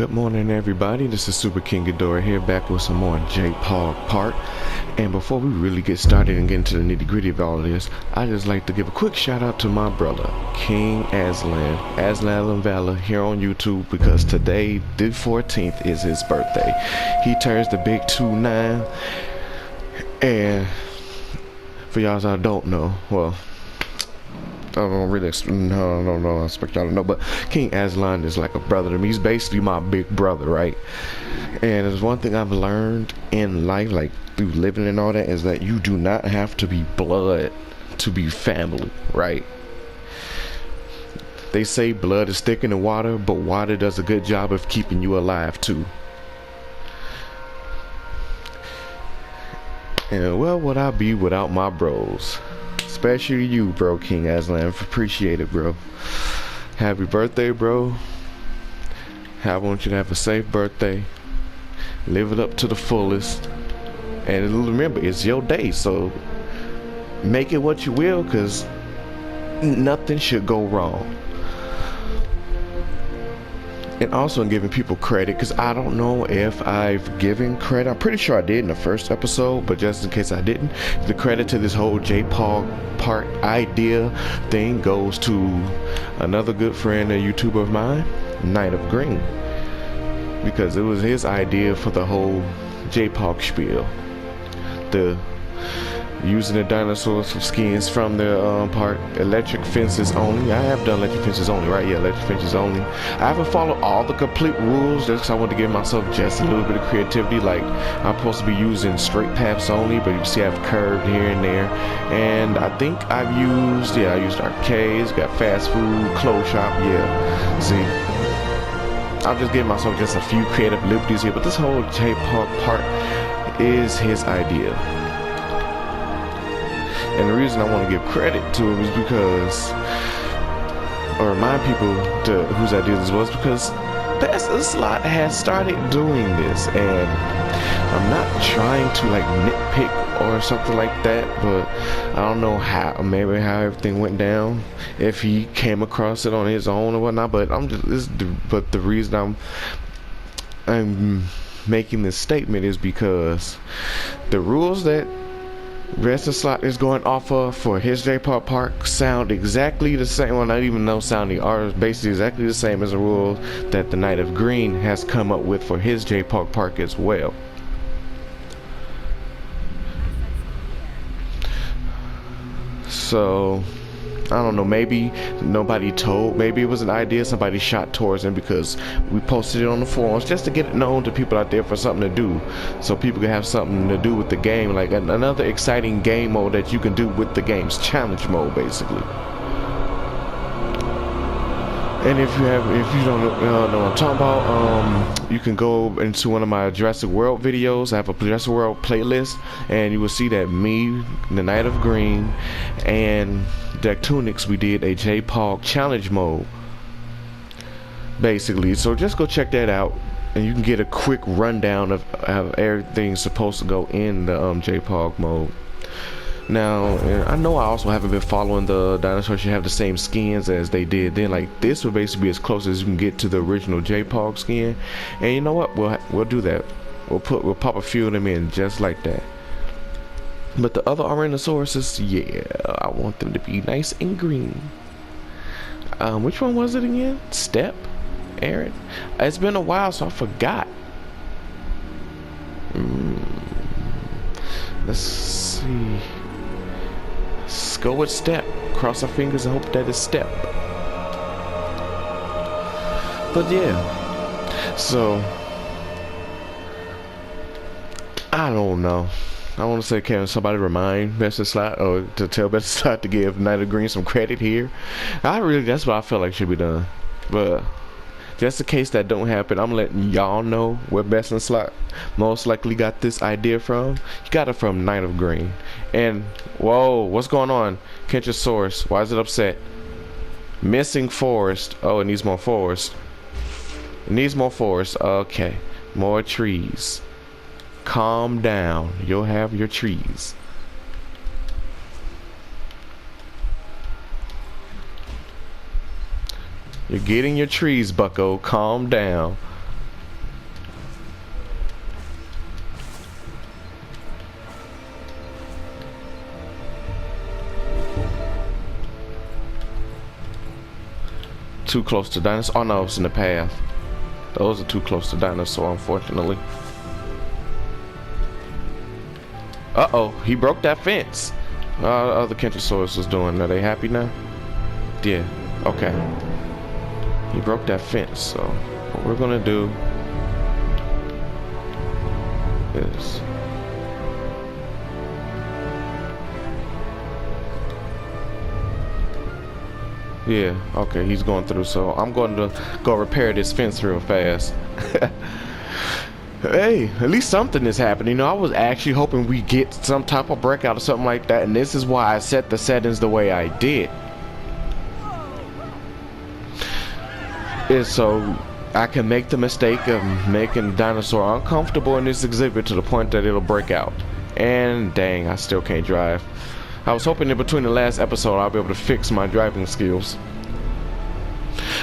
Good morning, everybody. This is Super King Ghidorah here, back with some more JPOG part. And before we really get started and get into the nitty-gritty of all of this, I just like to give a quick shout out to my brother, King Aslan Valor, here on YouTube, because today, the 14th, is his birthday. He turns the big 2-9, and for y'all that don't know, well, I don't know, I expect y'all to know, but King Aslan is like a brother to me. He's basically my big brother, right? And there's one thing I've learned in life, like through living and all that, is that you do not have to be blood to be family, right? They say blood is thicker than water, but water does a good job of keeping you alive too. And well, would I be without my bros? Especially you, bro, King Aslan. Appreciate it, bro. Happy birthday, bro. I want you to have a safe birthday. Live it up to the fullest. And remember, it's your day, so make it what you will, because nothing should go wrong. And also, in giving people credit, because I don't know if I've given credit. I'm pretty sure I did in the first episode, but just in case I didn't, the credit to this whole JPOG part idea thing goes to another good friend, a YouTuber of mine, Knight of Green, because it was his idea for the whole JPOG spiel. The using the dinosaurs skins from the part, electric fences only. I have done electric fences only, right? Yeah, electric fences only. I haven't followed all the complete rules just because I wanted to give myself just a little bit of creativity. Like, I'm supposed to be using straight paths only, but you see I've curved here and there. And I think I used arcades, got fast food, clothes shop, yeah. See, I'm just giving myself just a few creative liberties here, but this whole JPOG part is his idea. And the reason I want to give credit to him is because, or remind people to whose idea this was, because Best Slot has started doing this, and I'm not trying to like nitpick or something like that, but I don't know how, maybe how everything went down, if he came across it on his own or whatnot. But the reason I'm making this statement is because the rules that Best Slot is going off of for his JPOG park sound exactly the same. Well, not even no sounding, are basically exactly the same as the rules that the Knight of Green has come up with for his JPOG park as well. So I don't know, maybe nobody told, maybe it was an idea somebody shot towards him because we posted it on the forums just to get it known to people out there for something to do, so people can have something to do with the game, like another exciting game mode that you can do with the game's challenge mode, basically. And if you don't know what I'm talking about, you can go into one of my Jurassic World videos. I have a Jurassic World playlist, and you will see that me, the Knight of Green, and Dectunix, we did a JPOG challenge mode, basically. So just go check that out, and you can get a quick rundown of how everything's supposed to go in the JPOG mode. Now, I know I also haven't been following the dinosaurs should have the same skins as they did then. Like, this would basically be as close as you can get to the original JPOG skin. And you know what? We'll do that. We'll pop a few of them in just like that. But the other Ouranosaurus, yeah, I want them to be nice and green. Which one was it again? Step? Aaron? It's been a while, so I forgot. Let's see. Let's go with Step. Cross our fingers and hope that it's Step. But yeah, so I don't know. I want to say, can somebody remind Best Slot, or to tell Best Slot to give Knight of Green some credit here? That's what I feel like should be done. But just in case that don't happen, I'm letting y'all know where Best Slot most likely got this idea from. He got it from Knight of Green. And whoa, what's going on? Kentrosaurus, why is it upset? Missing forest. Oh, it needs more forest. It needs more forest. Okay, more trees. Calm down, you'll have your trees. You're getting your trees, bucko. Calm down. too close to dinosaur. Oh no, it's in the path. Those are too close to dinosaur, unfortunately. Uh-oh, he broke that fence. Other Kentrosaurus was doing. Are they happy now? Yeah, okay. He broke that fence, so what we're gonna do is yeah, okay, he's going through, so I'm going to go repair this fence real fast. Hey, at least something is happening. You know, I was actually hoping we get some type of breakout or something like that, and this is why I set the settings the way I did. Is so I can make the mistake of making the dinosaur uncomfortable in this exhibit to the point that it'll break out. And dang, I still can't drive. I was hoping that between the last episode I'll be able to fix my driving skills.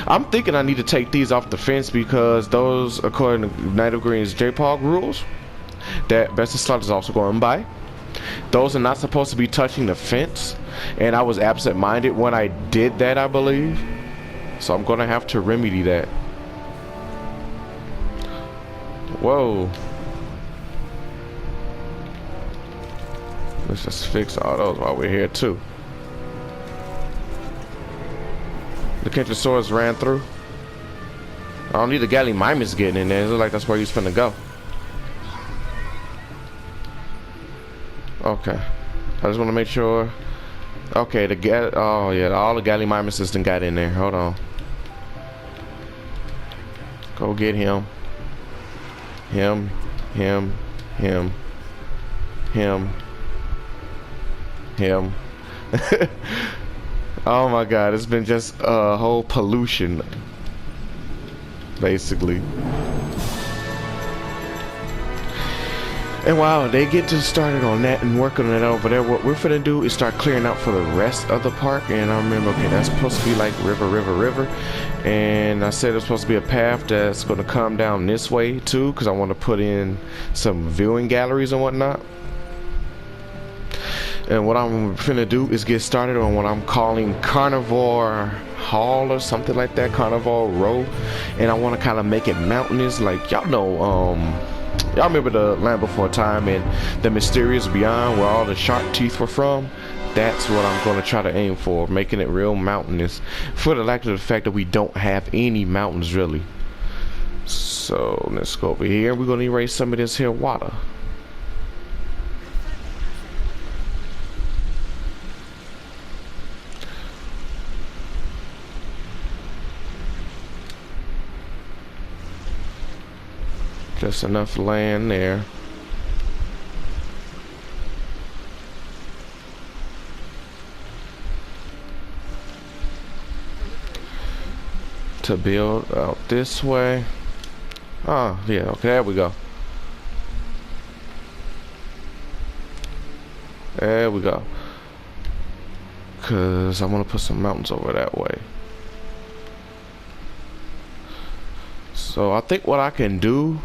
I'm thinking I need to take these off the fence because those, according to Night of Green's JPOG rules, that Best of Slot is also going by, those are not supposed to be touching the fence, and I was absent-minded when I did that, I believe. So I'm gonna have to remedy that. Whoa. Let's just fix all those while we're here too. The Kentrosaurus ran through. I don't need the Gallimimus getting in there. It looks like that's where he's finna go. Okay. I just want to make sure. Okay, oh yeah, all the Gallimimuses done got in there. Hold on. Go get him. Him. Oh my god, it's been just a whole pollution, basically. And while they get to started on that and working on it over there, what we're finna do is start clearing out for the rest of the park. And I remember, okay, that's supposed to be like river. And I said it's supposed to be a path that's gonna come down this way too, because I want to put in some viewing galleries and whatnot. And what I'm finna do is get started on what I'm calling Carnivore Hall or something like that, Carnivore Row. And I want to kind of make it mountainous, like y'all know, y'all remember the Land Before Time and the Mysterious Beyond, where all the shark teeth were from? That's what I'm going to try to aim for, making it real mountainous, for the lack of the fact that we don't have any mountains really. So let's go over here. We're going to erase some of this here water. Just enough land there. To build out this way. Oh, yeah, okay, there we go. There we go. Cause I want to put some mountains over that way. So I think what I can do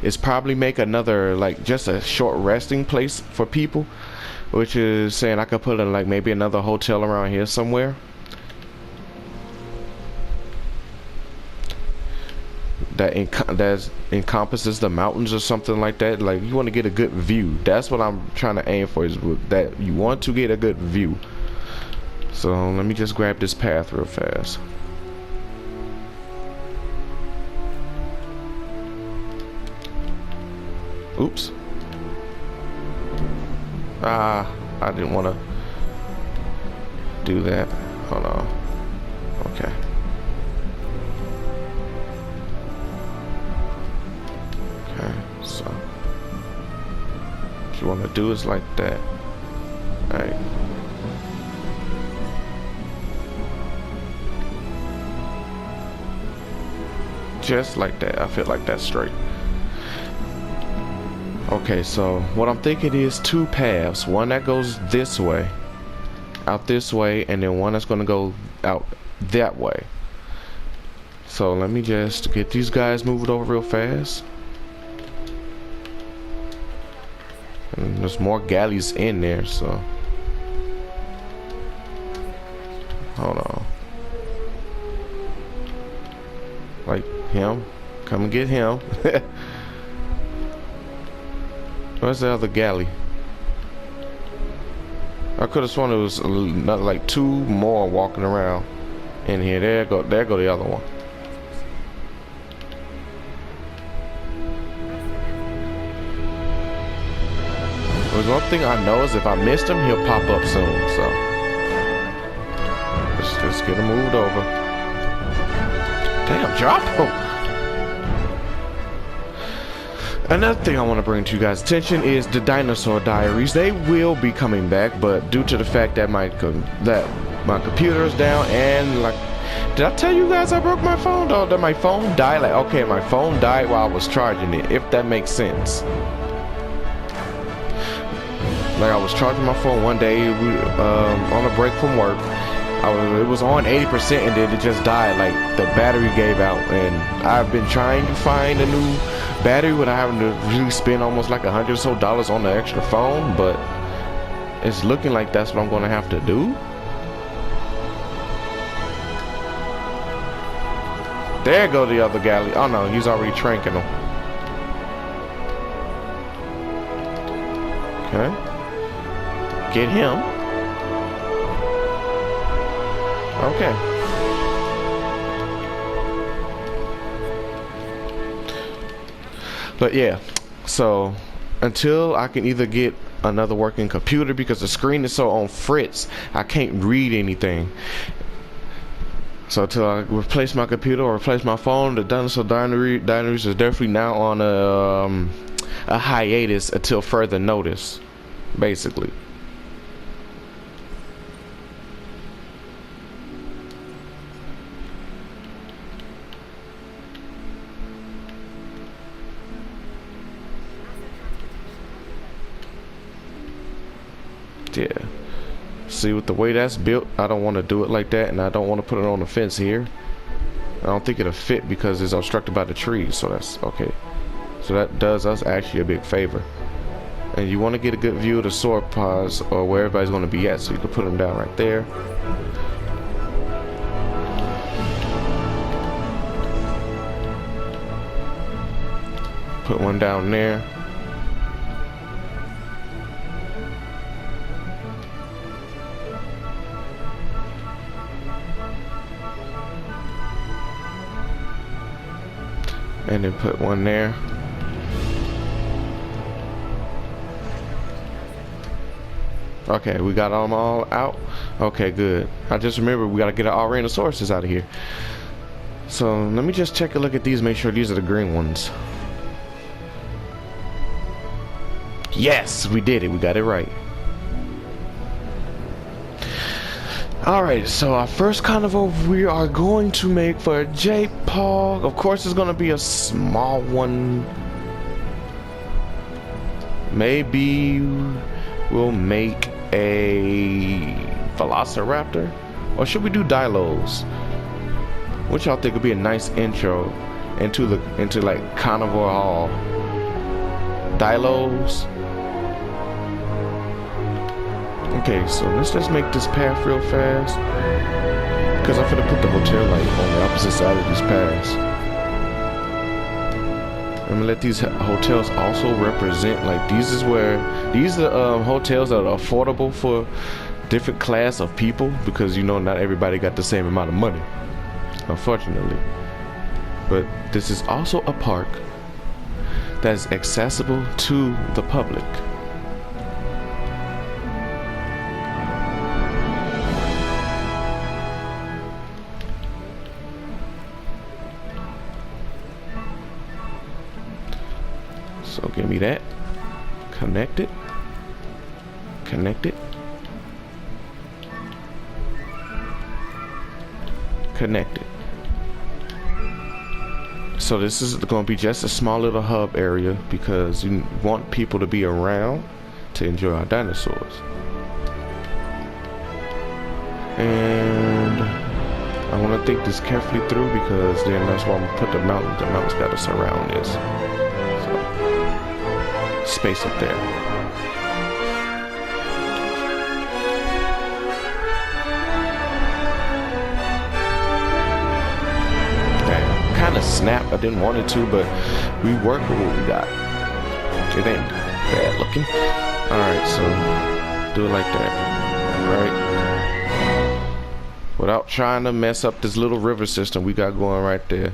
is probably make another, like, just a short resting place for people, which is saying I could put in like maybe another hotel around here somewhere that encompasses the mountains or something like that. Like, you want to get a good view. That's what I'm trying to aim for, is that you want to get a good view. So let me just grab this path real fast. Oops. I didn't want to do that. Hold on. Okay. Okay, so what you want to do is like that. Alright. Just like that. I feel like that's straight. Okay, so what I'm thinking is two paths. One that goes this way, out this way, and then one that's going to go out that way. So let me just get these guys moved over real fast. And there's more galleys in there, so hold on. Like him. Come and get him. Where's the other galley? I could have sworn it was not like 2 more walking around in here. There go the other one. There's one thing I know is if I missed him, he'll pop up soon. So let's just get him moved over. Damn, drop him. Another thing I want to bring to you guys' attention is the dinosaur diaries. They will be coming back, but due to the fact that my computer is down, and like, did I tell you guys I broke my phone? Though that my phone died. Like, okay, my phone died while I was charging it, if that makes sense. Like, I was charging my phone one day on a break from work. It was on 80% and then it just died. Like, the battery gave out, and I've been trying to find a new battery without having to really spend almost like $100 or so on the extra phone, but it's looking like that's what I'm going to have to do. There go the other galley. Oh no, he's already tranking them. Okay. Get him. Okay. But yeah, so until I can either get another working computer, because the screen is so on fritz, I can't read anything. So until I replace my computer or replace my phone, the dinosaur diaries is definitely now on a hiatus until further notice, basically. Yeah. See, with the way that's built, I don't want to do it like that, and I don't want to put it on the fence here. I don't think it'll fit because it's obstructed by the trees, so that's okay. So that does us actually a big favor. And you want to get a good view of the sauropods or where everybody's going to be at, so you can put them down right there. Put one down there. And then put one there. Okay, we got them all out. Okay, good. I just remember we gotta get our Rhinoceroses out of here. So let me just take a look at these, make sure these are the green ones. Yes, we did it. We got it right. Alright, so our first carnivore we are going to make for JPOG. Of course, it's going to be a small one. Maybe we'll make a Velociraptor. Or should we do Dilos? Which y'all think would be a nice intro into like Carnivore Hall? Dilos. Okay, so let's just make this path real fast, because I'm gonna put the hotel light on the opposite side of this path. I'm gonna let these hotels also represent, like, these are hotels that are affordable for different class of people, because you know not everybody got the same amount of money, unfortunately. But this is also a park that's accessible to the public. So give me that. Connect it. Connect it. Connect it. So this is going to be just a small little hub area because you want people to be around to enjoy our dinosaurs. And I want to think this carefully through, because then that's why I'm going to put the mountains. The mountains got to surround this. Space up there. That kind of snapped. I didn't want it to, but we work with what we got. It ain't bad looking. Alright, so do it like that. Alright. Without trying to mess up this little river system we got going right there.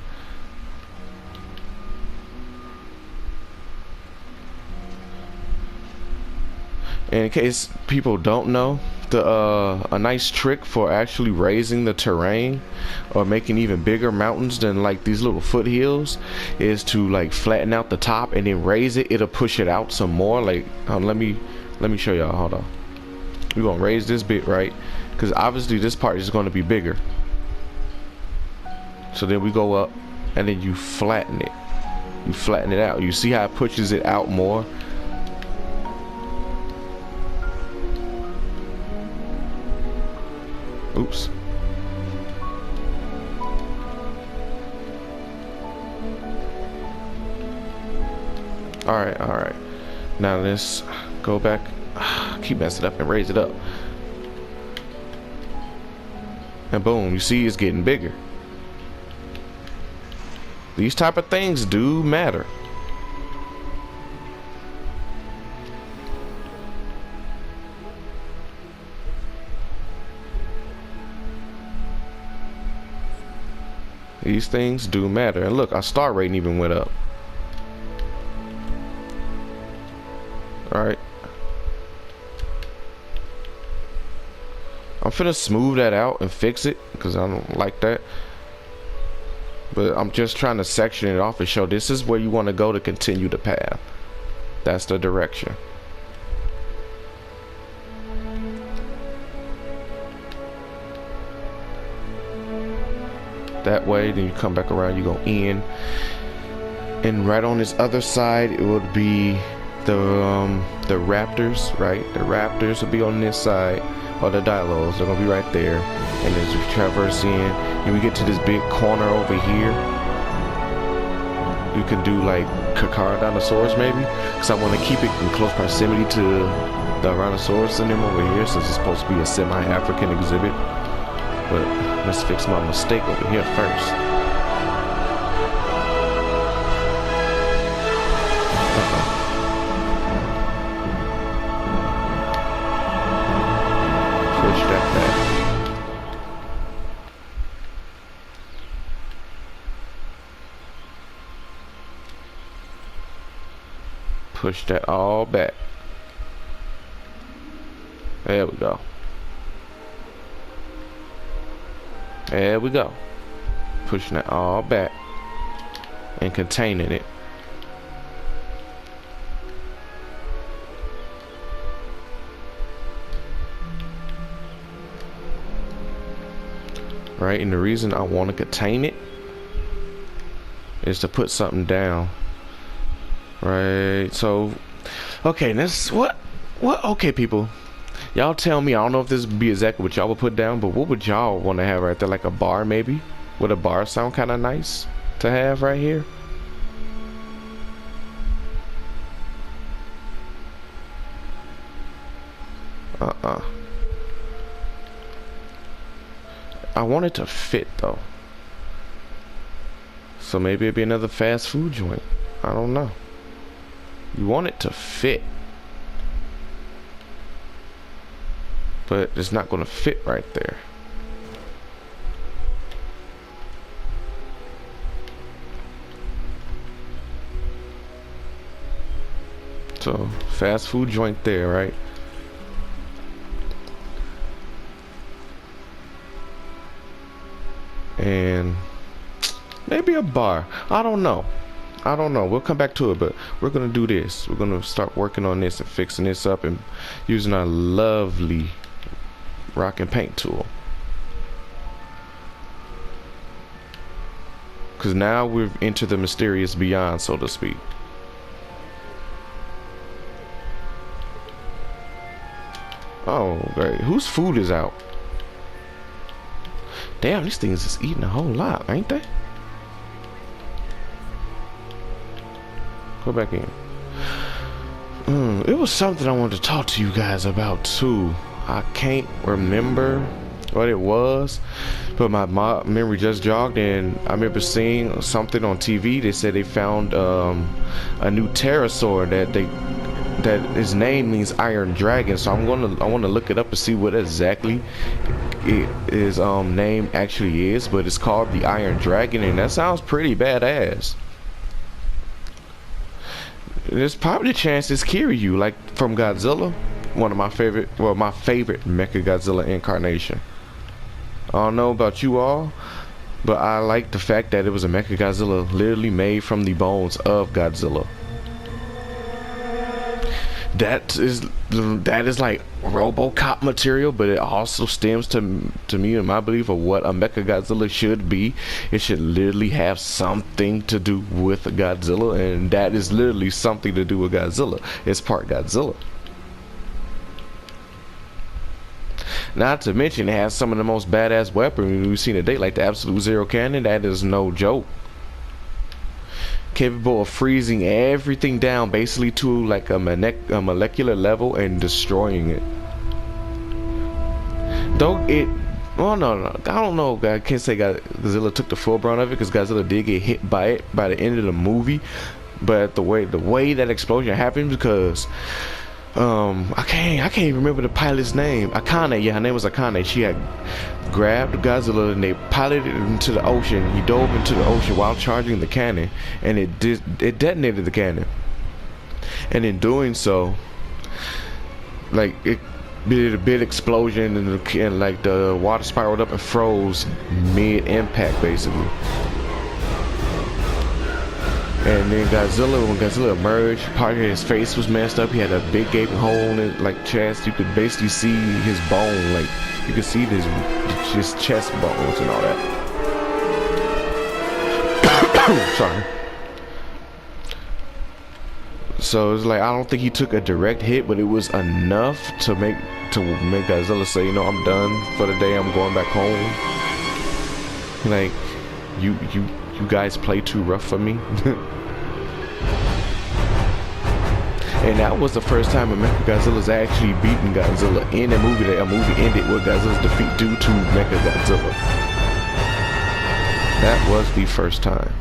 And in case people don't know, a nice trick for actually raising the terrain or making even bigger mountains than like these little foothills is to like flatten out the top and then raise it. It'll push it out some more. Like let me show y'all. Hold on. We're gonna raise this bit, right? Because obviously this part is going to be bigger. So then we go up and then you flatten it. You flatten it out. You see how it pushes it out more? Oops. Alright. Now let's go back. Keep messing up and raise it up. And boom, you see it's getting bigger. These type of things do matter. These things do matter. And look, our star rating even went up. Alright. I'm finna smooth that out and fix it because I don't like that. But I'm just trying to section it off and show this is where you want to go to continue the path. That's the direction. That way, then you come back around, you go in, and right on this other side it would be the raptors, right? The raptors will be on this side, or the dilos, they're gonna be right there. And as we traverse in and we get to this big corner over here, you can do like Carnivores maybe, because I want to keep it in close proximity to the Rhinoceros in them over here, since it's supposed to be a semi-African exhibit. But let's fix my mistake over here first. Push that back. Push that all back. There we go. There we go. Pushing it all back and containing it. Right, and the reason I want to contain it is to put something down. Right, so okay, that's what okay, people. Y'all tell me. I don't know if this would be exactly what y'all would put down, but what would y'all want to have right there? Like a bar, maybe? Would a bar sound kind of nice to have right here? I want it to fit though. So maybe it'd be another fast food joint. I don't know. You want it to fit. But it's not going to fit right there. So fast food joint there, right? And maybe a bar. I don't know. We'll come back to it, but we're gonna do this. We're gonna start working on this and fixing this up and using our lovely rock and paint tool, because now we've entered the mysterious beyond, so to speak. Oh great, whose food is out? Damn, these things is eating a whole lot, ain't they? Go back in. It was something I wanted to talk to you guys about too. I can't remember what it was, But my memory just jogged, and I remember seeing something on TV. They said they found a new pterosaur that his name means Iron Dragon. So I want to look it up and see what exactly his name actually is. But it's called the Iron Dragon, and that sounds pretty badass. There's probably a chance it's Kiryu, like from Godzilla, one of my favorite Mecha Godzilla incarnation. I don't know about you all, but I like the fact that it was a Mecha Godzilla literally made from the bones of Godzilla. That is like RoboCop material, but it also stems to me and my belief of what a Mecha Godzilla should be. It should literally have something to do with Godzilla, and that is literally something to do with Godzilla. It's part Godzilla. Not to mention it has some of the most badass weaponry we've seen today, like the Absolute Zero Cannon. That is no joke. Capable of freezing everything down basically to like a molecular level and destroying it. Well, no, I don't know. I can't say Godzilla took the full brunt of it, because Godzilla did get hit by it by the end of the movie. But the way that explosion happened, because I can't even remember the pilot's name. Akane, yeah, her name was Akane. She had grabbed Godzilla and they piloted it into the ocean. He dove into the ocean while charging the cannon, and it detonated the cannon. And in doing so, like, it did a big explosion, and like the water spiraled up and froze mid-impact basically. And then when Godzilla emerged, part of his face was messed up. He had a big gaping hole in his like chest. You could basically see his bone, like you could see his chest bones and all that. Sorry. So it's like, I don't think he took a direct hit, but it was enough to make Godzilla say, you know, I'm done for the day. I'm going back home. Like, you guys play too rough for me. And that was the first time Mechagodzilla's actually beaten Godzilla in a movie. That a movie ended with Godzilla's defeat due to Mechagodzilla. That was the first time.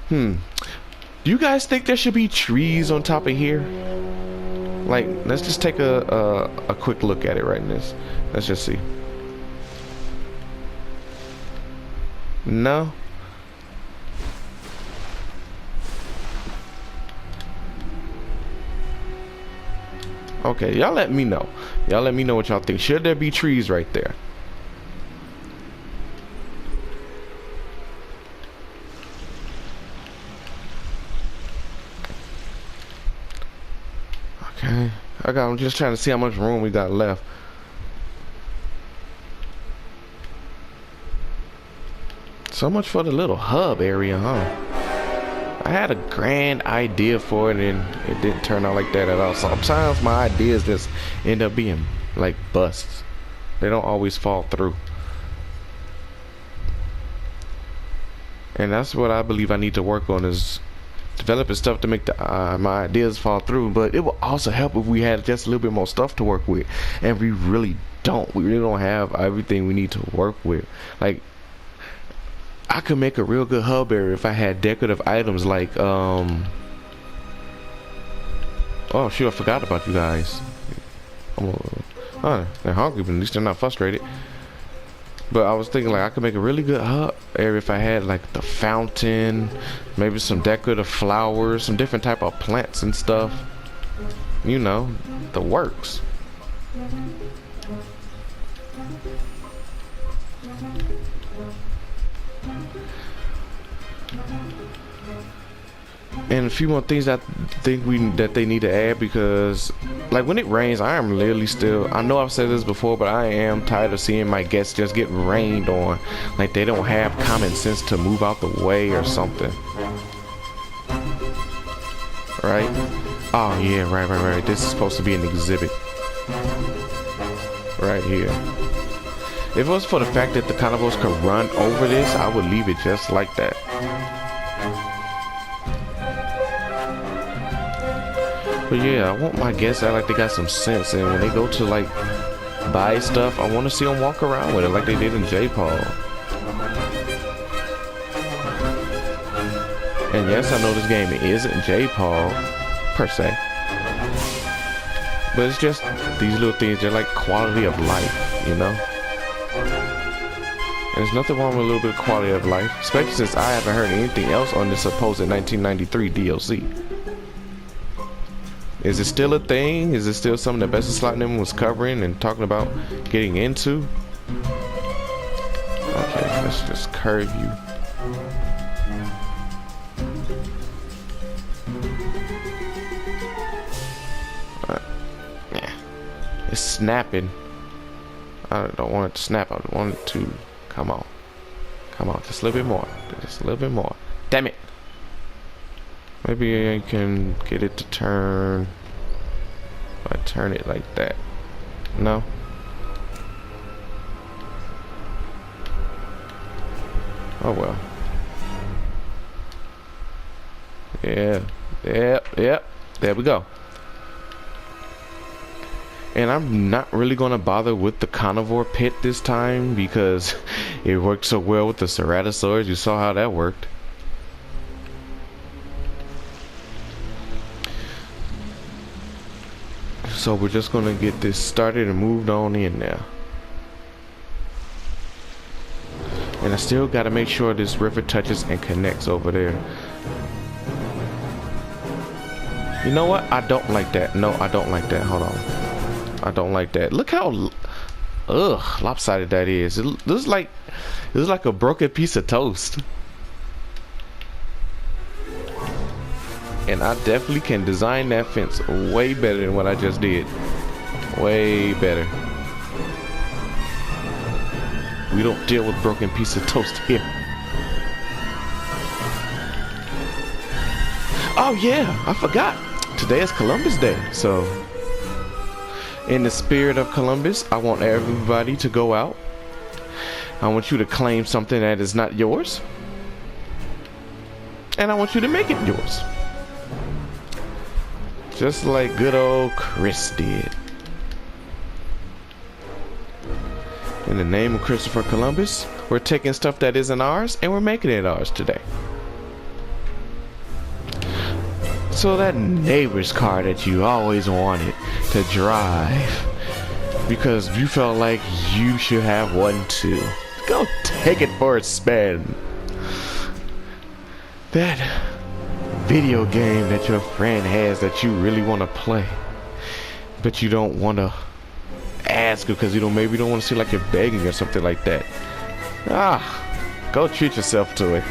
Do you guys think there should be trees on top of here? Like, let's just take a quick look at it right now. Let's just see. No. Okay, y'all let me know. Y'all let me know what y'all think. Should there be trees right there? Okay. I'm just trying to see how much room we got left. So much for the little hub area, huh? I had a grand idea for it, and it didn't turn out like that at all. Sometimes my ideas just end up being like busts. They don't always fall through. And that's what I believe I need to work on, is developing stuff to make my ideas fall through. But it will also help if we had just a little bit more stuff to work with. And we really don't. We really don't have everything we need to work with. Like, I could make a real good hub area if I had decorative items like oh shoot, I forgot about you guys. They're hungry, but at least they're not frustrated. But I was thinking, like, I could make a really good hub area if I had like the fountain, maybe some decorative flowers, some different type of plants and stuff. You know, the works. And a few more things I think that they need to add, because like when it rains, I am literally still, I know I've said this before, but I am tired of seeing my guests just get rained on. Like they don't have common sense to move out the way or something. Right? Oh yeah, right. This is supposed to be an exhibit. Right here. If it was for the fact that the carnivores could run over this, I would leave it just like that. But yeah, I want my guests to act like they got some sense, and when they go to like buy stuff, I want to see them walk around with it like they did in JPOG. And yes, I know this game isn't JPOG per se, but it's just these little things. They're like quality of life, you know. And there's nothing wrong with a little bit of quality of life, especially since I haven't heard anything else on this supposed 1993 DLC. Is it still a thing? Is it still something that Best of Slot and them was covering and talking about getting into? Okay, let's just curve you. It's snapping. I don't want it to snap. I want it to come on. Come on, just a little bit more. Just a little bit more. Damn it. Maybe I can get it to turn. If I turn it like that. No. Oh well. Yeah. Yep. There we go. And I'm not really going to bother with the Carnivore pit this time because it worked so well with the Ceratosaurs. You saw how that worked. So we're just going to get this started and moved on in there. And I still got to make sure this river touches and connects over there. You know what? I don't like that. No, I don't like that. Hold on. I don't like that. Look how lopsided that is. This is like a broken piece of toast. And I definitely can design that fence way better than what I just did. Way better. We don't deal with broken piece of toast here. Oh yeah, I forgot. Today is Columbus Day, so in the spirit of Columbus, I want everybody to go out. I want you to claim something that is not yours. And I want you to make it yours. Just like good old Chris did. In the name of Christopher Columbus, we're taking stuff that isn't ours and we're making it ours today. So that neighbor's car that you always wanted to drive because you felt like you should have one too, go take it for a spin. That video game that your friend has that you really want to play but you don't want to ask because maybe you don't want to seem like you're begging or something like that. Go treat yourself to it.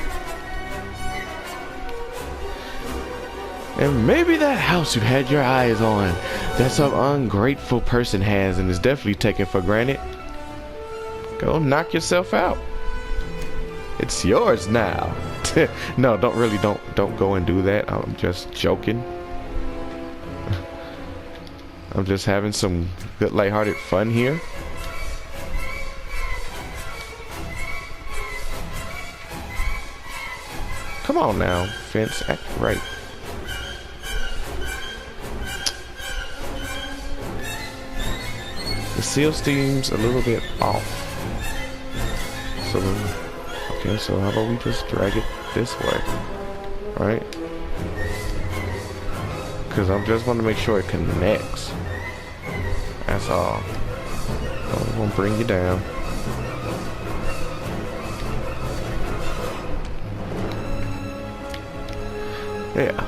And maybe that house you had your eyes on that some ungrateful person has and is definitely taken for granted. Go knock yourself out. It's yours now. No, don't go and do that. I'm just joking. I'm just having some good lighthearted fun here. Come on now, fence, act right. The seal seems a little bit off. So, okay, so how about we just drag it this way, right? Because I'm just want to make sure it connects. That's all. I'm gonna bring you down. Yeah.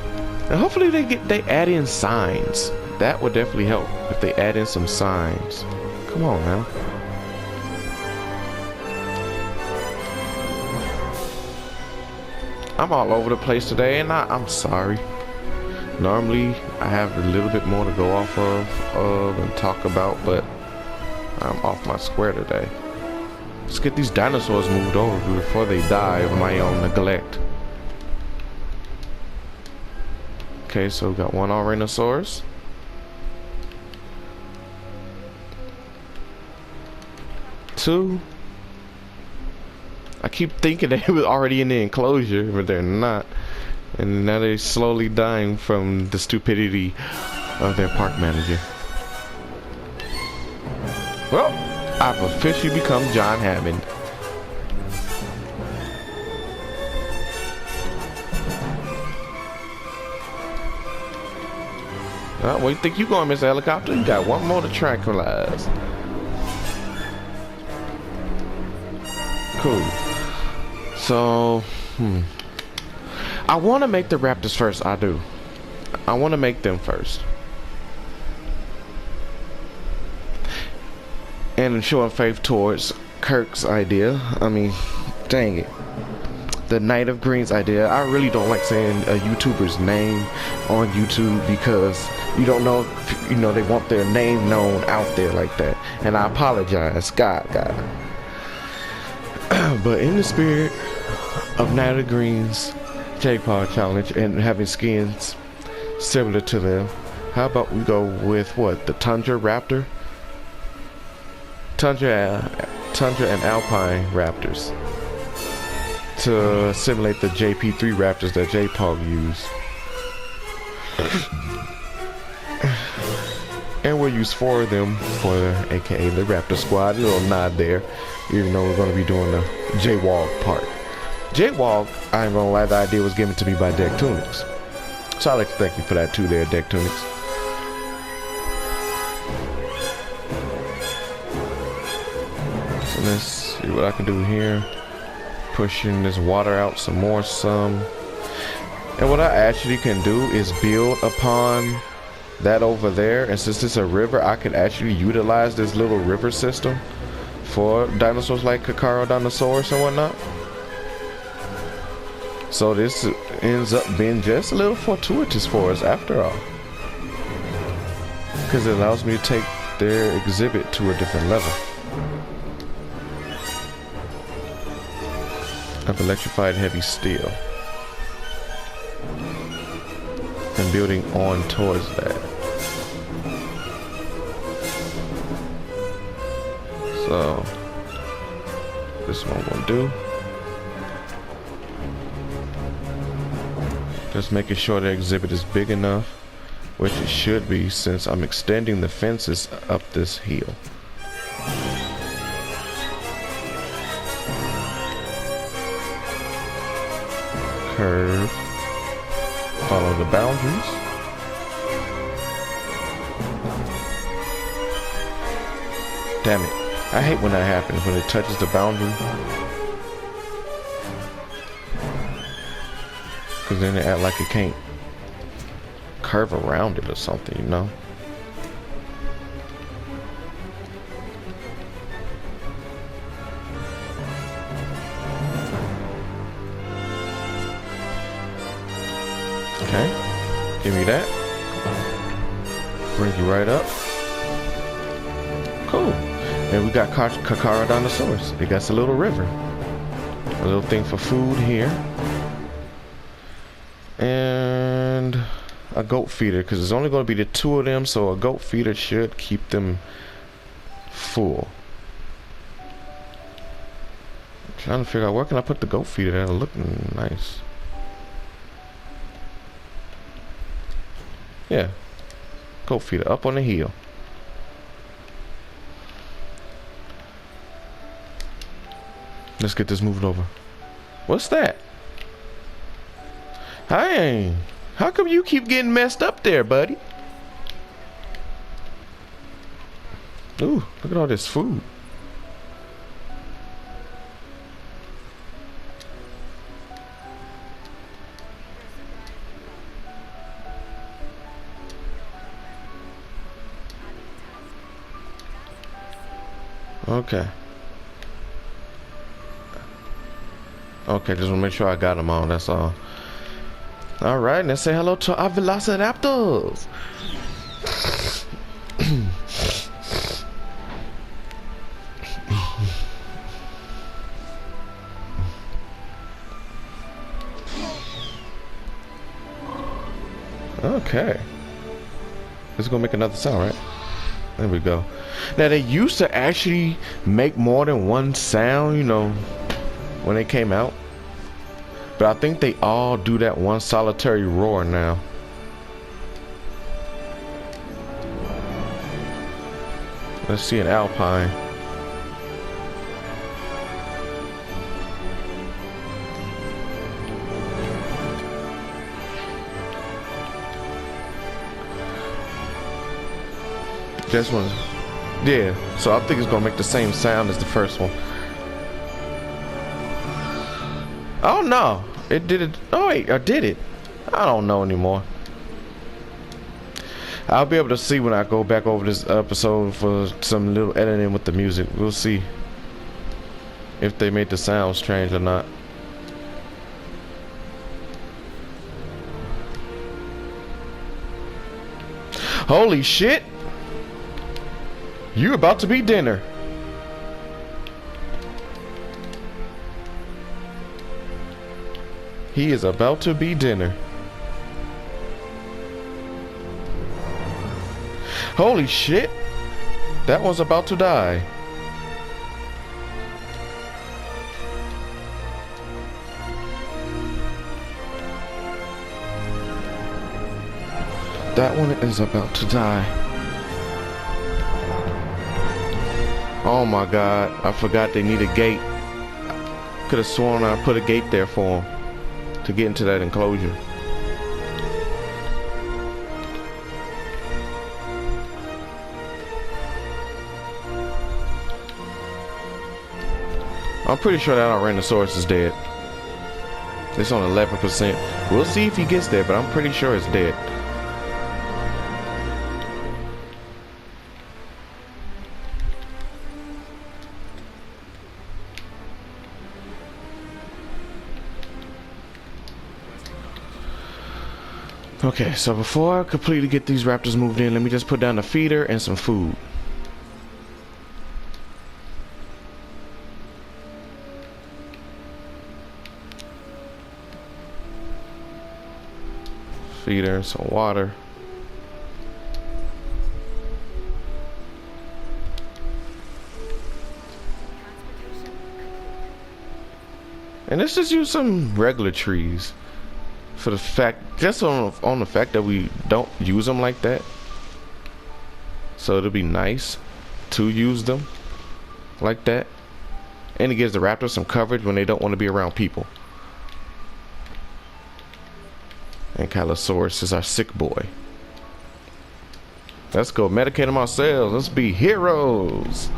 And hopefully they add in signs. That would definitely help if they add in some signs. Come on now. I'm all over the place today and I'm sorry. Normally I have a little bit more to go off of and talk about, but I'm off my square today. Let's get these dinosaurs moved over before they die of my own neglect. Okay, so we got one Alrhinosaurus. Two. I keep thinking they were already in the enclosure, but they're not. And now they're slowly dying from the stupidity of their park manager. Well, I've officially become John Hammond. Where do you think you going, Mr. Helicopter? You got one more to tranquilize. Cool. So, I want to make the Raptors first. I do. I want to make them first. And showing faith towards Kirk's idea. I mean, dang it. The Knight of Greens idea. I really don't like saying a YouTuber's name on YouTube because you don't know if, you know, they want their name known out there like that. And I apologize. God. But in the spirit of Knight of Greens JPOG challenge and having skins similar to them, how about we go with what? The Tundra Raptor? Tundra and Alpine Raptors to simulate the JP3 Raptors that JPOG use. And we'll use 4 of them for aka the Raptor Squad. A little nod there, even though we're going to be doing the JWOG part. JWOG, I ain't gonna lie, the idea was given to me by Deck Tunics. So I'd like to thank you for that too there, Deck Tunics. Let's see what I can do here. Pushing this water out some more. And what I actually can do is build upon that over there. And since it's a river, I can actually utilize this little river system for dinosaurs like Carnivore and whatnot. So this ends up being just a little fortuitous for us after all, because it allows me to take their exhibit to a different level. Of electrified heavy steel and building on towards that. So this one will do. Just making sure the exhibit is big enough, which it should be since I'm extending the fences up this hill. Curve, follow the boundaries. Damn it, I hate when that happens, when it touches the boundary, because then it act like it can't curve around it or something, you know. Okay, give me that. Bring you right up. Cool. And we got Carnivore. They got a little river. A little thing for food here. And a goat feeder, because there's only going to be the 2 of them, so a goat feeder should keep them full. I'm trying to figure out where can I put the goat feeder that'll look nice. Yeah, goat feeder up on the hill. Let's get this moved over. What's that? Hey, how come you keep getting messed up there, buddy? Ooh, look at all this food. Okay. Okay, just want to make sure I got them on, that's all. Alright, let's say hello to our Velociraptors. Okay. This is gonna make another sound, right? There we go. Now they used to actually make more than one sound, you know, when they came out. But I think they all do that one solitary roar now. Let's see an alpine. This one, yeah. So I think it's gonna make the same sound as the first one. Oh no, it did it. Oh wait, I did it. I don't know anymore. I'll be able to see when I go back over this episode for some little editing with the music. We'll see if they made the sounds change or not. Holy shit! You about to be dinner. He is about to be dinner. Holy shit! That one's about to die. That one is about to die. Oh my god, I forgot they need a gate. Could have sworn I put a gate there for him to get into that enclosure. I'm pretty sure that Tyrannosaurus is dead. It's on 11%. We'll see if he gets there, but I'm pretty sure it's dead. Okay, so before I completely get these raptors moved in, let me just put down a feeder and some food. Feeder and some water. And let's just use some regular trees. For the fact, just on the fact that we don't use them like that, so it'll be nice to use them like that, and it gives the raptors some coverage when they don't want to be around people. Ankylosaurus is our sick boy. Let's go medicate them ourselves. Let's be heroes.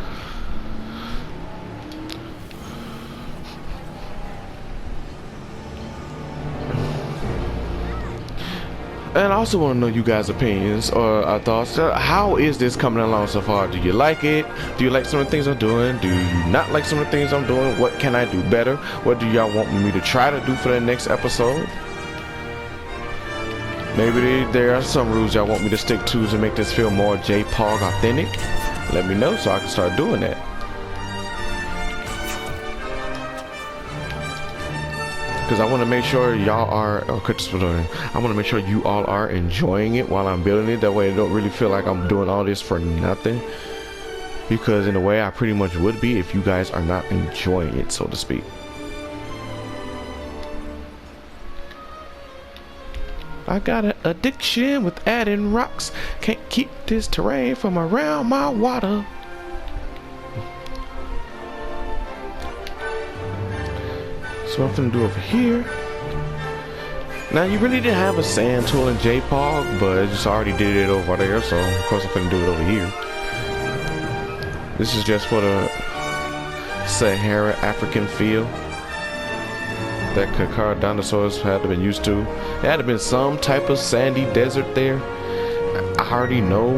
And I also want to know you guys' opinions or thoughts. How is this coming along so far? Do you like it? Do you like some of the things I'm doing? Do you not like some of the things I'm doing? What can I do better? What do y'all want me to try to do for the next episode? Maybe there are some rules y'all want me to stick to make this feel more JPOG authentic. Let me know so I can start doing that. Because I want to make sure y'all are, I want to make sure you all are enjoying it while I'm building it. That way I don't really feel like I'm doing all this for nothing. Because in a way I pretty much would be if you guys are not enjoying it, so to speak. I got an addiction with adding rocks. Can't keep this terrain from around my water. So what I'm gonna do over here. Now you really didn't have a sand tool in JPOG, but it just already did it over there, so of course I'm gonna do it over here. This is just for the Sahara African feel that Carnivores had to been used to. There had to been some type of sandy desert there. I already know,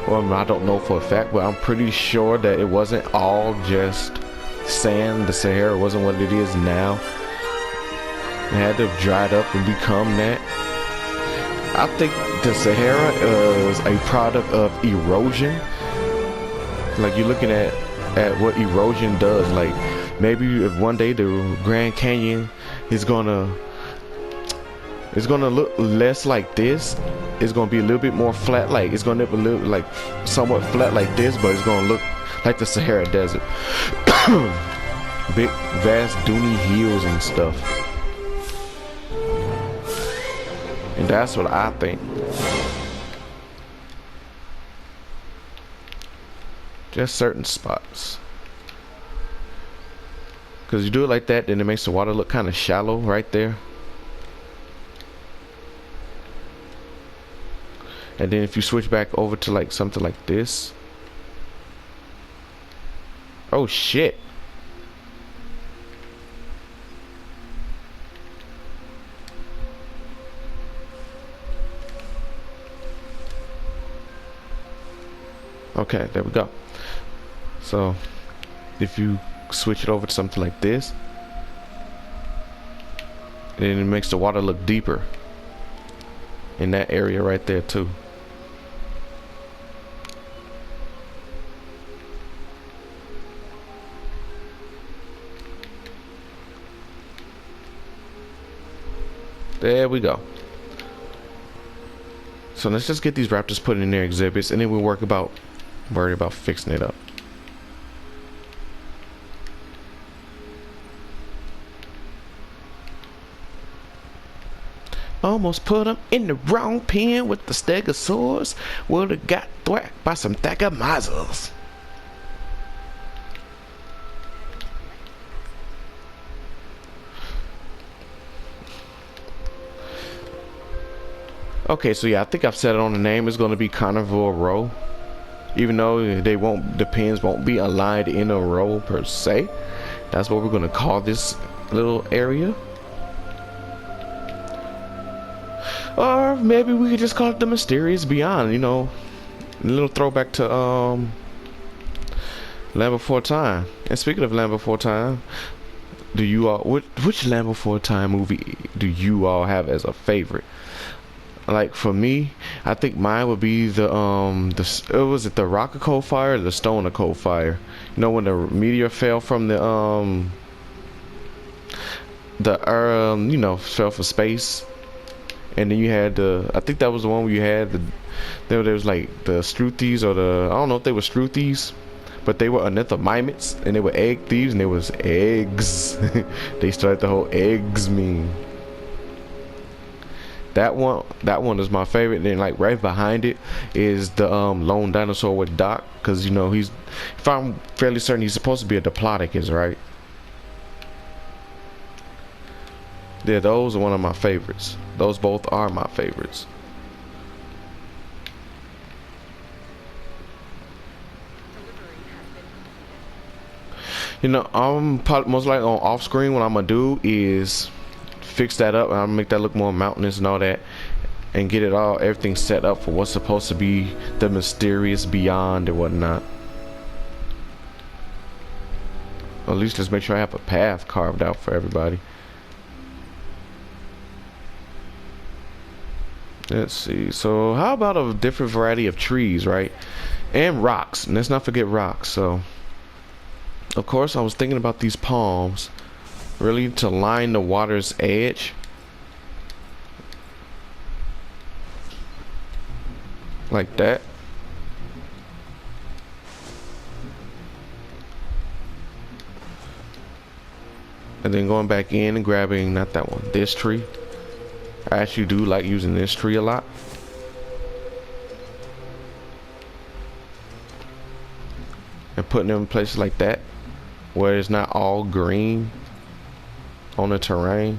well I don't know for a fact, but I'm pretty sure that it wasn't all just sand. The Sahara wasn't what it is now. It had to have dried up and become that. I think the Sahara is a product of erosion. Like you're looking at what erosion does. Like maybe if one day the Grand Canyon is gonna look less like this. It's gonna be a little bit more flat. Like it's gonna look like somewhat flat like this, but it's gonna look like the Sahara Desert. Big vast duny hills and stuff. And that's what I think. Just certain spots. Because you do it like that, then it makes the water look kind of shallow right there. And then if you switch back over to like something like this. Oh shit. Okay, there we go. So if you switch it over to something like this, then it makes the water look deeper in that area right there too. There we go. So let's just get these raptors put in their exhibits, and then we'll worry about fixing it up. Almost put him in the wrong pen with the stegosaurus. Would've got thwacked by some thagomazzles. Okay, so yeah, I think I've said it on the name. It's going to be Carnivore row, even though the pins won't be aligned in a row per se. That's what we're going to call this little area. Or maybe we could just call it the Mysterious Beyond, you know, a little throwback to Land Before Time. And speaking of Land Before Time, do you all which Land Before Time movie do you all have as a favorite? Like for me, I think mine would be the was it the Rock of Cold Fire or the Stone of Cold Fire? You know, when the meteor fell from the you know, fell from space, and then you had I think that was the one where you had there was like the Struthies, or I don't know if they were Struthies, but they were Ornithomimids, and they were egg thieves, and they was eggs. They started the whole eggs meme. That one is my favorite. And then like right behind it is the lone dinosaur with Doc, because you know if I'm fairly certain, he's supposed to be a Diplodocus, right? Yeah, those are one of my favorites. Those both are my favorites. You know, most likely on off screen, what I'm gonna do is fix that up, and I'll make that look more mountainous and all that, and get everything set up for what's supposed to be the Mysterious Beyond and whatnot. Or at least let's make sure I have a path carved out for everybody. Let's see. So how about a different variety of trees, right? And rocks. And let's not forget rocks. So of course I was thinking about these palms, really to line the water's edge. Like that. And then going back in and grabbing, not that one, this tree. I actually do like using this tree a lot. And putting them in places like that, where it's not all green on the terrain.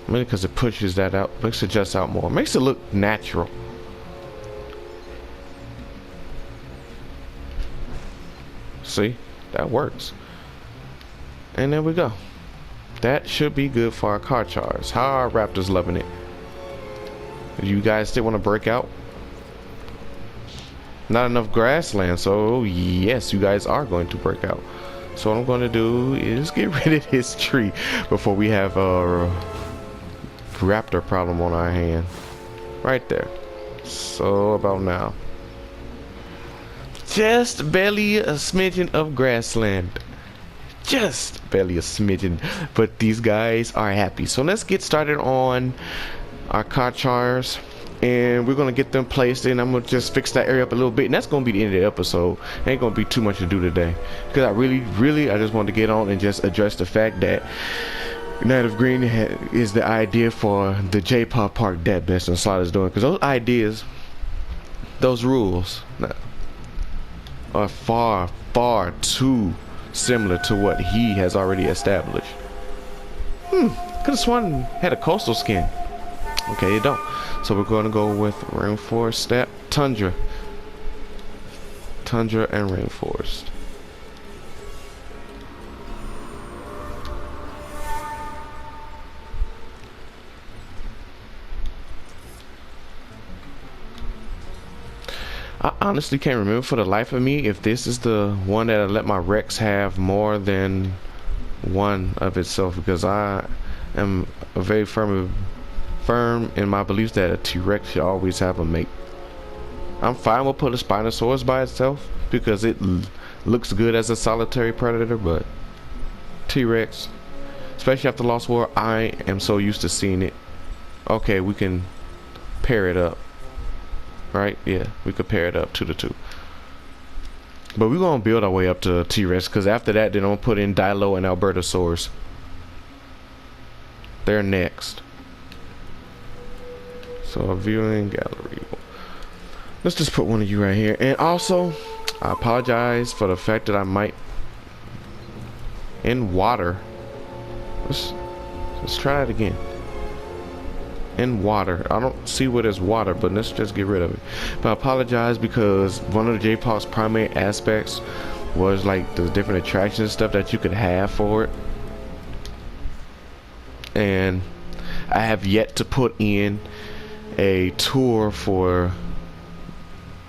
Maybe because it pushes that out, makes it just out more, makes it look natural. See, that works. And there we go. That should be good for our car charge. How are our raptors loving it? You guys still want to break out? Not enough grassland, so yes, you guys are going to break out. So what I'm going to do is get rid of this tree before we have a raptor problem on our hand. Right there. So about now. Just barely a smidgen of grassland. Just barely a smidgen, but these guys are happy. So let's get started on our car chars, and we're gonna get them placed in. I'm gonna just fix that area up a little bit, and that's gonna be the end of the episode. Ain't gonna be too much to do today, because I just wanted to get on and just address the fact that Night of Green is the idea for the JPOG Park that Benson Slaughter is doing, because those ideas those rules are far, far too similar to what he has already established. Could have sworn had a coastal skin. Okay, you don't. So we're going to go with rainforest, steppe, tundra. Tundra and rainforest. I honestly can't remember for the life of me if this is the one that I let my Rex have more than one of itself, because I am a very firm in my beliefs that a T-Rex should always have a mate. I'm fine with putting a Spinosaurus by itself because it looks good as a solitary predator, but T-Rex, especially after Lost World, I am so used to seeing it. Okay, we can pair it up. Right? Yeah, we could pair it up 2 to 2. But we're gonna build our way up to T-Rex, because after that, then I'm gonna put in Dilo and Albertosaurus. They're next. So a viewing gallery. Let's just put one of you right here. And also, I apologize for the fact that I might in water. Let's try it again. In water. I don't see what is water, but let's just get rid of it. But I apologize because one of the JPOG's primary aspects was like the different attractions and stuff that you could have for it. And I have yet to put in a tour for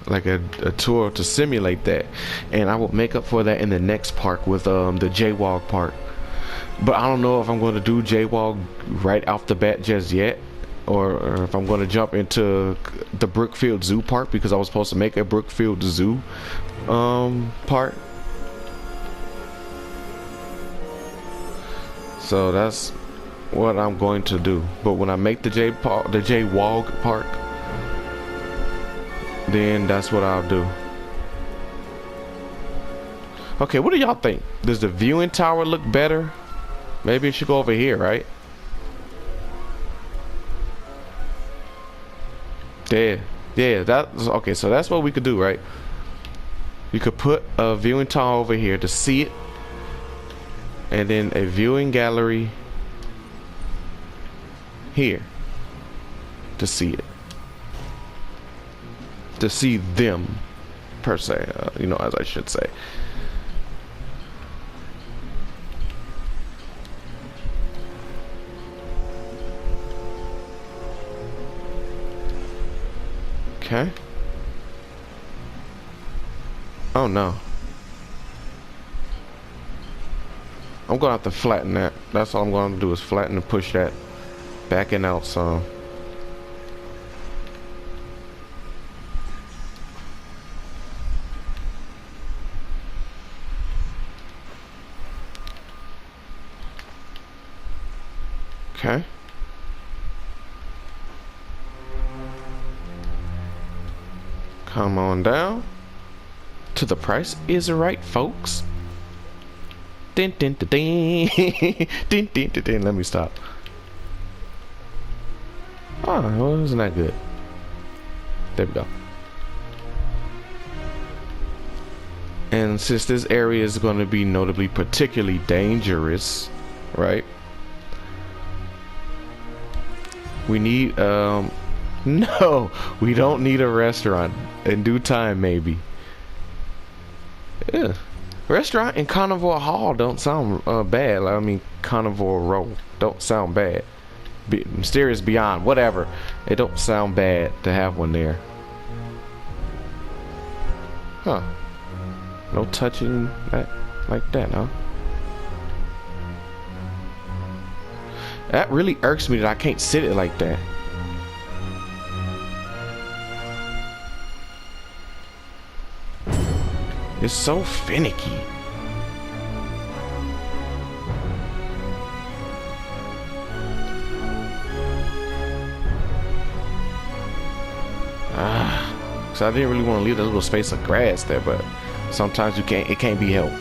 like a tour to simulate that, and I will make up for that in the next park with the JPOG park. But I don't know if I'm going to do JPOG right off the bat just yet, or if I'm going to jump into the Brookfield Zoo Park, because I was supposed to make a Brookfield Zoo part. So that's what I'm going to do. But when I make the JPOG Park, then that's what I'll do. Okay, what do y'all think? Does the viewing tower look better? Maybe it should go over here, right? Yeah, that's okay. So that's what we could do, right? You could put a viewing tower over here to see it, and then a viewing gallery here to see it, to see them per se, you know, as I should say. Okay. Oh no. I'm gonna have to flatten that. That's all I'm gonna do is flatten and push that back and out some. Okay. Come on down to the price is right, folks. Din, din, din, din. Din, din, din, din. Let me stop. Oh, well, isn't that good? There we go. And since this area is going to be notably particularly dangerous, right? We need no, we don't need a restaurant. In due time, maybe. Yeah. Restaurant and Carnivore Hall don't sound bad. I mean, Carnivore Row don't sound bad. Mysterious Beyond, whatever. It don't sound bad to have one there. Huh. No touching that like that, huh? That really irks me that I can't sit it like that. It's so finicky. So I didn't really want to leave that little space of grass there, but sometimes you can't. It can't be helped.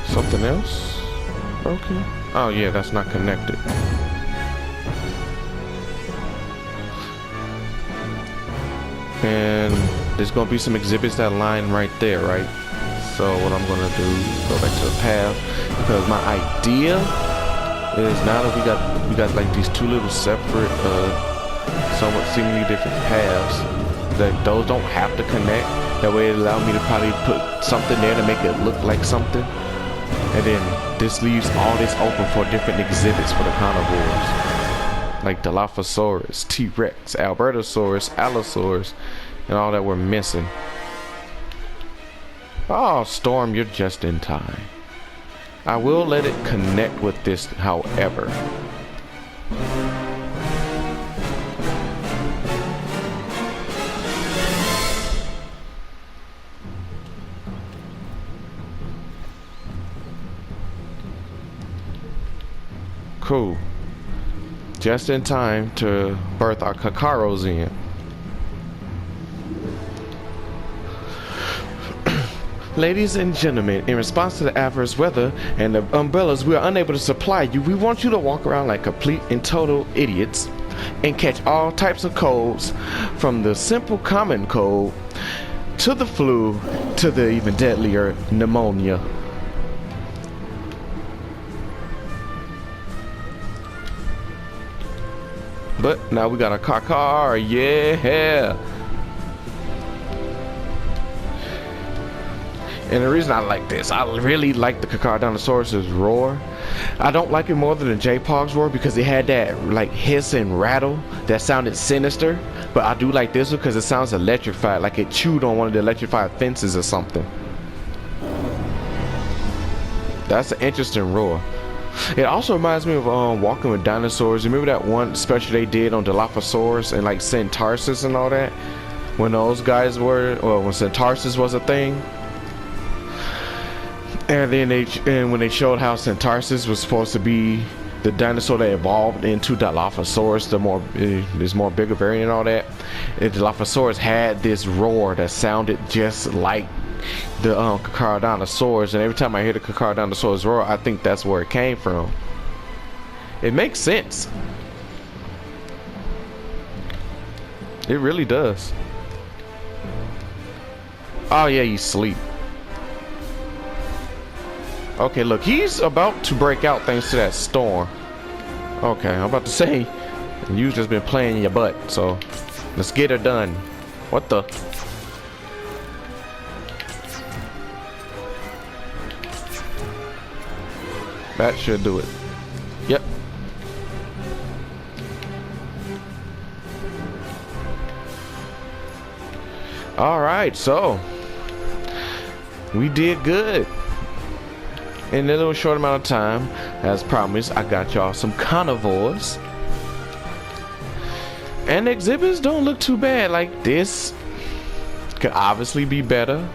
Something else broken? Oh yeah, that's not connected. and there's gonna be some exhibits that line right there, right? So what I'm gonna do is go back to the path, because my idea is now that we got like these two little separate somewhat seemingly different paths, that those don't have to connect. That way it allowed me to probably put something there to make it look like something, and then this leaves all this open for different exhibits for the carnivores, like Dilophosaurus, T-Rex, Albertosaurus, Allosaurus, and all that we're missing. Oh, Storm, you're just in time. I will let it connect with this, however. Cool. Just in time to birth our Kakaros in. Ladies and gentlemen, in response to the adverse weather and the umbrellas we are unable to supply you, we want you to walk around like complete and total idiots and catch all types of colds, from the simple common cold to the flu to the even deadlier pneumonia. But now we got a Kakar, yeah! And the reason I like this, I really like the Carnivore roar. I don't like it more than the JPOG's roar because it had that like hiss and rattle that sounded sinister. But I do like this one because it sounds electrified, like it chewed on one of the electrified fences or something. That's an interesting roar. It also reminds me of Walking with Dinosaurs. Remember that one special they did on Dilophosaurus and like Centarsis and all that? When those guys were, well, when Centarsis was a thing. And then when they showed how Centarsis was supposed to be the dinosaur that evolved into Dilophosaurus, this more bigger variant and all that, and Dilophosaurus had this roar that sounded just like the Carnivore, and every time I hear the Carnivore roar, I think that's where it came from. It makes sense. It really does. Oh yeah, you sleep. Okay, look, he's about to break out thanks to that storm. Okay, I'm about to say, you've just been playing your butt, so let's get her done. What the? That should do it. Yep. Alright, so we did good. In a little short amount of time, as promised, I got y'all some carnivores. And the exhibits don't look too bad. Like, this could obviously be better.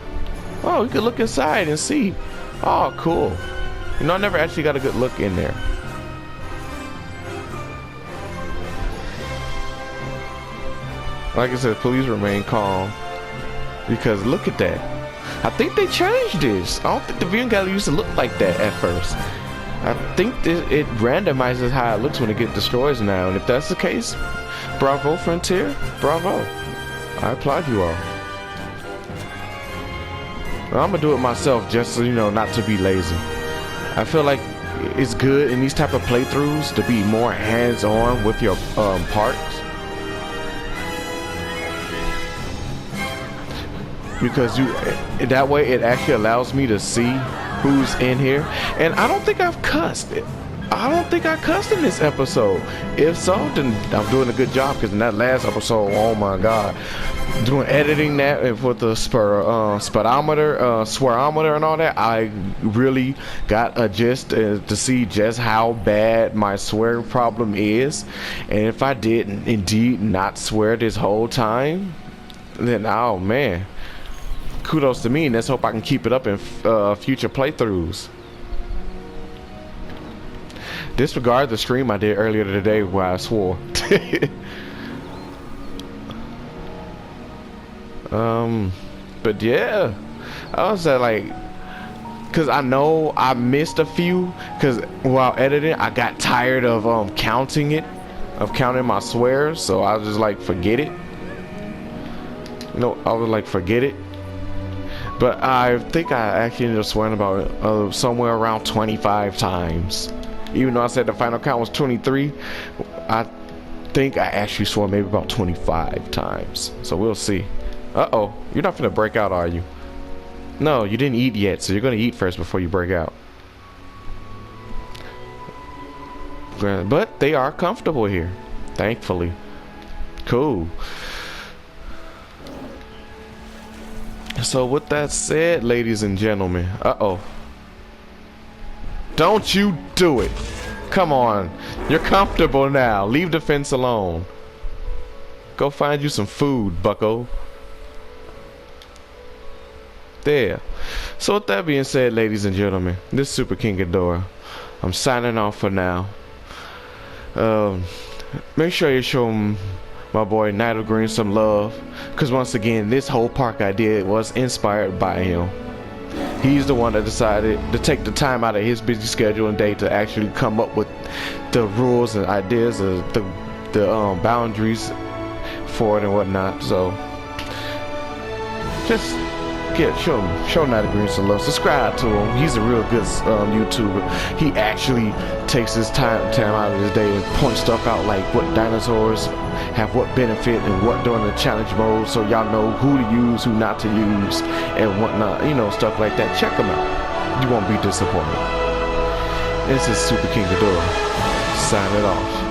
Oh, we could look inside and see. Oh, cool. You know, I never actually got a good look in there. Like I said, please remain calm. Because look at that. I think they changed this. I don't think the viewing gallery used to look like that at first. I think it randomizes how it looks when it gets destroyed now. And if that's the case, bravo, Frontier. Bravo. I applaud you all. Well, I'm going to do it myself just so, you know, not to be lazy. I feel like it's good in these type of playthroughs to be more hands-on with your parts. Because that way it actually allows me to see who's in here. And I don't think I've cussed it. I don't think I cussed in this episode. If so, then I'm doing a good job, because in that last episode, oh my god, doing editing that with the swearometer and all that, I really got a gist to see just how bad my swear problem is. And if I did indeed not swear this whole time, then oh man, kudos to me, and let's hope I can keep it up in future playthroughs. Disregard the stream I did earlier today where I swore. But yeah, I was like, cause I know I missed a few, cause while editing I got tired of counting my swears, so I was just like, forget it. No, I was like, forget it. But I think I actually ended up swearing about it somewhere around 25 times. Even though I said the final count was 23, I think I actually swore maybe about 25 times. So we'll see. Uh-oh, you're not gonna break out, are you? No, you didn't eat yet, so you're gonna eat first before you break out. But they are comfortable here, thankfully. Cool. So with that said, ladies and gentlemen, uh-oh. Don't you do it. Come on. You're comfortable now. Leave the fence alone. Go find you some food, bucko. There. So with that being said, ladies and gentlemen, this is Super King Ghidorah. I'm signing off for now. Make sure you show my boy Nigel Green some love, because once again, this whole park idea was inspired by him. He's the one that decided to take the time out of his busy schedule and day to actually come up with the rules and ideas of the boundaries for it and whatnot. So just show Nigel Green some love. Subscribe to him. He's a real good YouTuber. He actually takes his time out of his day and points stuff out, like what dinosaurs have what benefit and what during the challenge mode, so y'all know who to use, who not to use, and whatnot, you know, stuff like that. Check them out. You won't be disappointed. This is Super King Ghidorah. Sign it off.